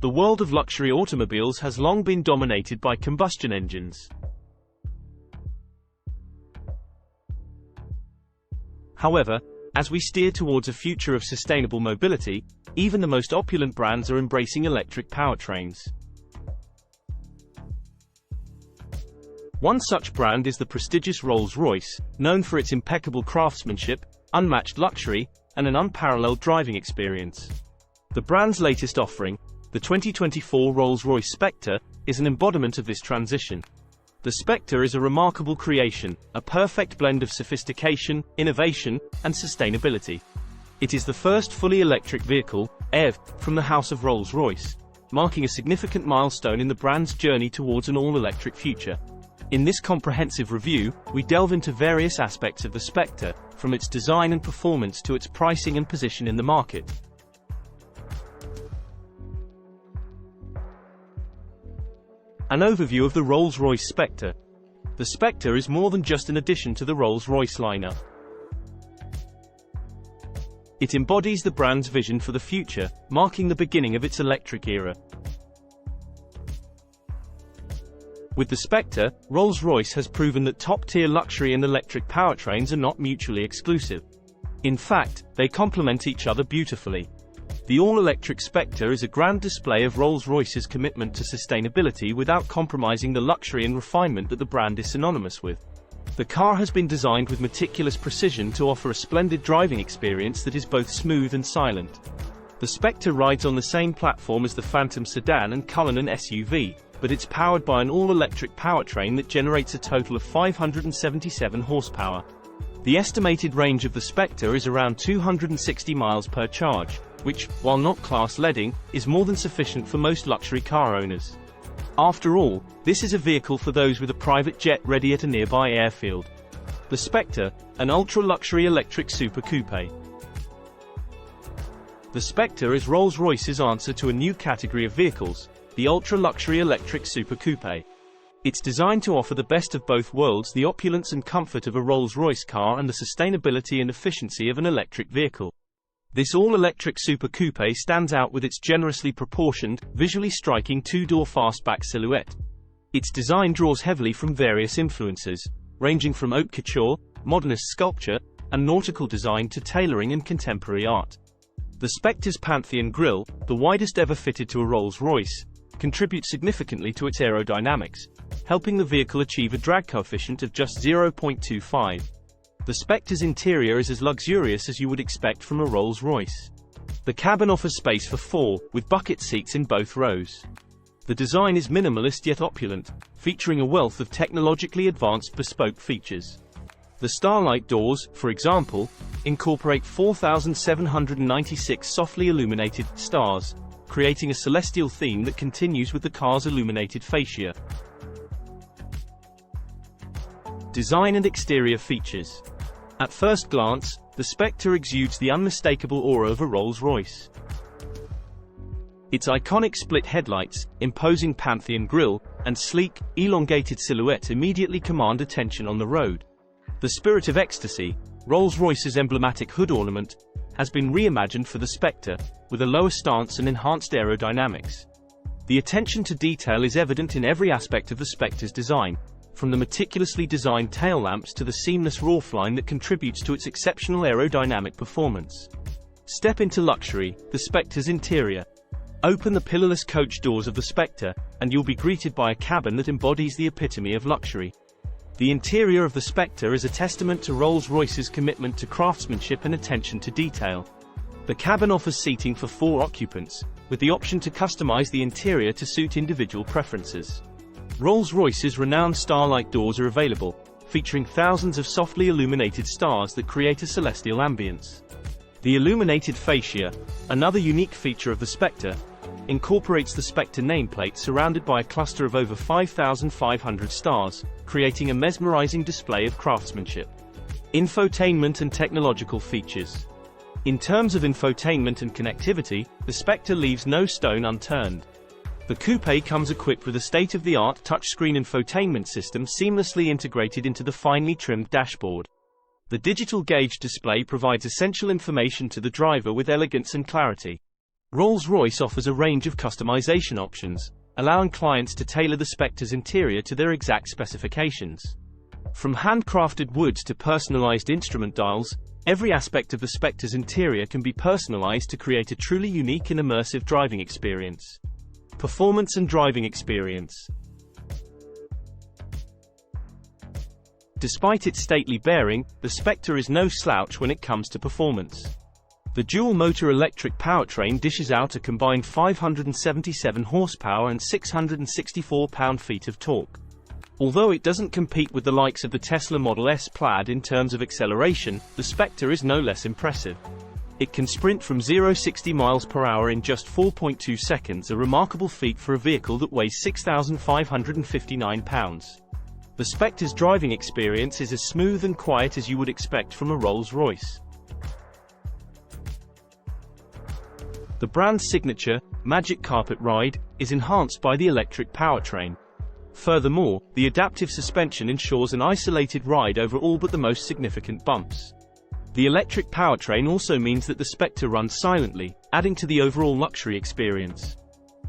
The world of luxury automobiles has long been dominated by combustion engines. However, as we steer towards a future of sustainable mobility, even the most opulent brands are embracing electric powertrains. One such brand is the prestigious Rolls Royce, known for its impeccable craftsmanship, unmatched luxury, and an unparalleled driving experience. The brand's latest offering, the 2024 Rolls Royce Spectre, is an embodiment of this transition. The Spectre is a remarkable creation, a perfect blend of sophistication, innovation, and sustainability. It is the first fully electric vehicle, EV, from the house of Rolls Royce, marking a significant milestone in the brand's journey towards an all-electric future. In this comprehensive review, we delve into various aspects of the Spectre, from its design and performance to its pricing and position in the market. An overview of the Rolls Royce Spectre. The Spectre is more than just an addition to the Rolls Royce lineup. It embodies the brand's vision for the future, marking the beginning of its electric era. With the Spectre, Rolls-Royce has proven that top-tier luxury and electric powertrains are not mutually exclusive. In fact, they complement each other beautifully. The all-electric Spectre is a grand display of Rolls-Royce's commitment to sustainability without compromising the luxury and refinement that the brand is synonymous with. The car has been designed with meticulous precision to offer a splendid driving experience that is both smooth and silent. The Spectre rides on the same platform as the Phantom sedan and Cullinan SUV, but it's powered by an all-electric powertrain that generates a total of 577 horsepower. The estimated range of the Spectre is around 260 miles per charge, which, while not class-leading, is more than sufficient for most luxury car owners. After all, this is a vehicle for those with a private jet ready at a nearby airfield. The Spectre, an ultra-luxury electric super coupe. The Spectre is Rolls-Royce's answer to a new category of vehicles, the ultra-luxury electric super coupe. It's designed to offer the best of both worlds, the opulence and comfort of a Rolls-Royce car and the sustainability and efficiency of an electric vehicle. This all-electric super coupe stands out with its generously proportioned, visually striking two-door fastback silhouette. Its design draws heavily from various influences, ranging from haute couture, modernist sculpture, and nautical design to tailoring and contemporary art. The Spectre's Pantheon grille, the widest ever fitted to a Rolls-Royce, contributes significantly to its aerodynamics, helping the vehicle achieve a drag coefficient of just 0.25. The Spectre's interior is as luxurious as you would expect from a Rolls-Royce. The cabin offers space for four, with bucket seats in both rows. The design is minimalist yet opulent, featuring a wealth of technologically advanced bespoke features. The Starlight doors, for example, incorporate 4,796 softly illuminated stars, creating a celestial theme that continues with the car's illuminated fascia. Design and exterior features. At first glance, the Spectre exudes the unmistakable aura of a Rolls-Royce. Its iconic split headlights, imposing Pantheon grille, and sleek, elongated silhouette immediately command attention on the road. The Spirit of Ecstasy, Rolls-Royce's emblematic hood ornament, has been reimagined for the Spectre, with a lower stance and enhanced aerodynamics. The attention to detail is evident in every aspect of the Spectre's design, from the meticulously designed tail lamps to the seamless roofline that contributes to its exceptional aerodynamic performance. Step into luxury, the Spectre's interior. Open the pillarless coach doors of the Spectre, and you'll be greeted by a cabin that embodies the epitome of luxury. The interior of the Spectre is a testament to Rolls-Royce's commitment to craftsmanship and attention to detail. The cabin offers seating for 4 occupants, with the option to customize the interior to suit individual preferences. Rolls-Royce's renowned Starlight doors are available, featuring thousands of softly illuminated stars that create a celestial ambience. The illuminated fascia, another unique feature of the Spectre, incorporates the Spectre nameplate surrounded by a cluster of over 5,500 stars, creating a mesmerizing display of craftsmanship. Infotainment and technological features. In terms of infotainment and connectivity, the Spectre leaves no stone unturned. The coupe comes equipped with a state-of-the-art touchscreen infotainment system seamlessly integrated into the finely trimmed dashboard. The digital gauge display provides essential information to the driver with elegance and clarity. Rolls Royce offers a range of customization options, allowing clients to tailor the Spectre's interior to their exact specifications. From handcrafted woods to personalized instrument dials, every aspect of the Spectre's interior can be personalized to create a truly unique and immersive driving experience. Performance and driving experience. Despite its stately bearing, the Spectre is no slouch when it comes to performance. The dual-motor electric powertrain dishes out a combined 577 horsepower and 664 pound-feet of torque. Although it doesn't compete with the likes of the Tesla Model S Plaid in terms of acceleration, the Spectre is no less impressive. It can sprint from 0-60 miles per hour in just 4.2 seconds, a remarkable feat for a vehicle that weighs 6,559 pounds. The Spectre's driving experience is as smooth and quiet as you would expect from a Rolls-Royce. The brand's signature, Magic Carpet Ride, is enhanced by the electric powertrain. Furthermore, the adaptive suspension ensures an isolated ride over all but the most significant bumps. The electric powertrain also means that the Spectre runs silently, adding to the overall luxury experience.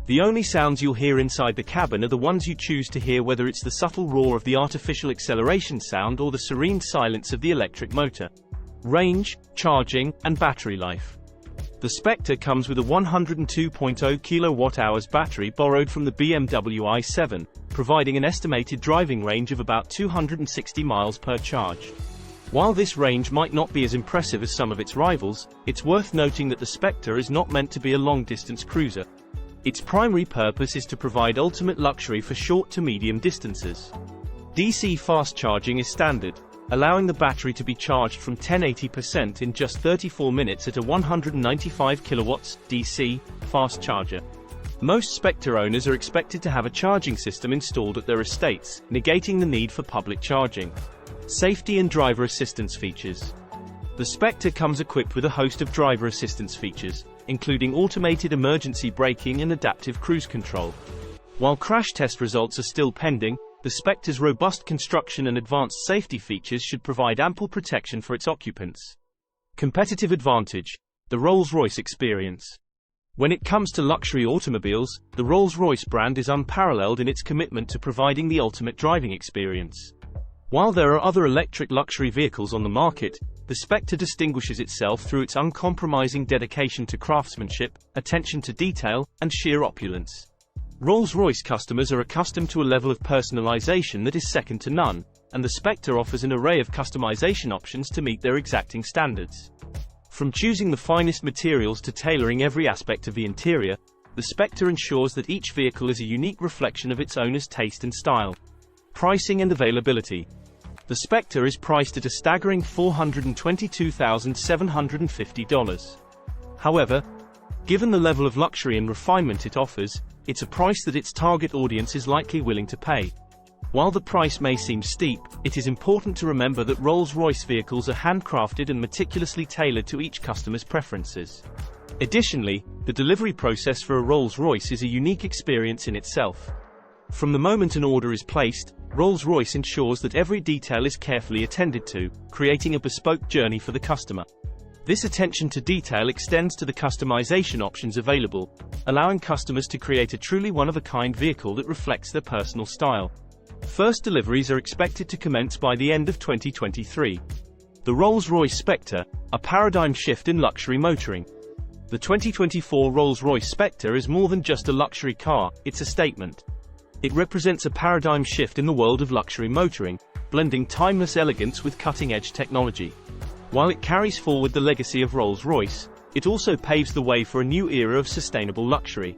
The only sounds you'll hear inside the cabin are the ones you choose to hear, whether it's the subtle roar of the artificial acceleration sound or the serene silence of the electric motor. Range, charging, and battery life. The Spectre comes with a 102.0 kWh battery borrowed from the BMW i7, providing an estimated driving range of about 260 miles per charge. While this range might not be as impressive as some of its rivals, it's worth noting that the Spectre is not meant to be a long-distance cruiser. Its primary purpose is to provide ultimate luxury for short to medium distances. DC fast charging is standard, allowing the battery to be charged from 10–80% in just 34 minutes at a 195 kilowatts DC fast charger. Most Spectre owners are expected to have a charging system installed at their estates, negating the need for public charging. Safety and driver assistance features. The Spectre comes equipped with a host of driver assistance features, including automated emergency braking and adaptive cruise control. While crash test results are still pending, the Spectre's robust construction and advanced safety features should provide ample protection for its occupants. Competitive advantage. The Rolls-Royce experience. When it comes to luxury automobiles, the Rolls-Royce brand is unparalleled in its commitment to providing the ultimate driving experience. While there are other electric luxury vehicles on the market, the Spectre distinguishes itself through its uncompromising dedication to craftsmanship, attention to detail, and sheer opulence. Rolls-Royce customers are accustomed to a level of personalization that is second to none, and the Spectre offers an array of customization options to meet their exacting standards. From choosing the finest materials to tailoring every aspect of the interior, the Spectre ensures that each vehicle is a unique reflection of its owner's taste and style. Pricing and availability. The Spectre is priced at a staggering $422,750. However, given the level of luxury and refinement it offers, it's a price that its target audience is likely willing to pay. While the price may seem steep, it is important to remember that Rolls-Royce vehicles are handcrafted and meticulously tailored to each customer's preferences. Additionally, the delivery process for a Rolls-Royce is a unique experience in itself. From the moment an order is placed, Rolls-Royce ensures that every detail is carefully attended to, creating a bespoke journey for the customer. This attention to detail extends to the customization options available, allowing customers to create a truly one-of-a-kind vehicle that reflects their personal style. First deliveries are expected to commence by the end of 2023. The Rolls-Royce Spectre, a paradigm shift in luxury motoring. The 2024 Rolls-Royce Spectre is more than just a luxury car, it's a statement. It represents a paradigm shift in the world of luxury motoring, blending timeless elegance with cutting-edge technology. While it carries forward the legacy of Rolls-Royce, it also paves the way for a new era of sustainable luxury.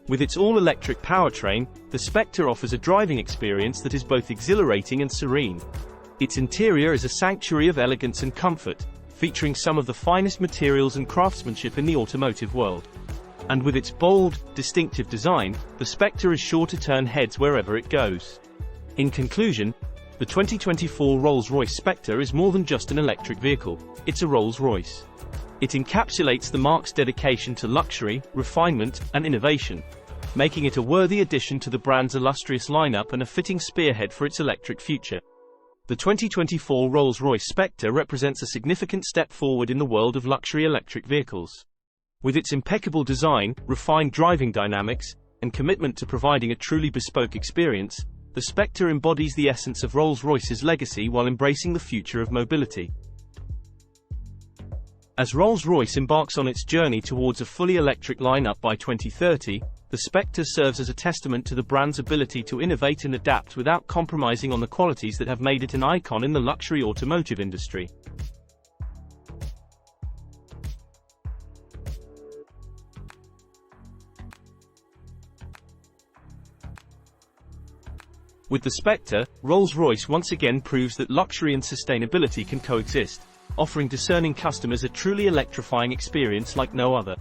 With its all-electric powertrain, the Spectre offers a driving experience that is both exhilarating and serene. Its interior is a sanctuary of elegance and comfort, featuring some of the finest materials and craftsmanship in the automotive world. And with its bold, distinctive design, the Spectre is sure to turn heads wherever it goes. In conclusion, the 2024 Rolls-Royce Spectre is more than just an electric vehicle, it's a Rolls-Royce. It encapsulates the marque's dedication to luxury, refinement, and innovation, making it a worthy addition to the brand's illustrious lineup and a fitting spearhead for its electric future. The 2024 Rolls-Royce Spectre represents a significant step forward in the world of luxury electric vehicles. With its impeccable design, refined driving dynamics, and commitment to providing a truly bespoke experience, the Spectre embodies the essence of Rolls-Royce's legacy while embracing the future of mobility. As Rolls-Royce embarks on its journey towards a fully electric lineup by 2030, the Spectre serves as a testament to the brand's ability to innovate and adapt without compromising on the qualities that have made it an icon in the luxury automotive industry. With the Spectre, Rolls-Royce once again proves that luxury and sustainability can coexist, offering discerning customers a truly electrifying experience like no other.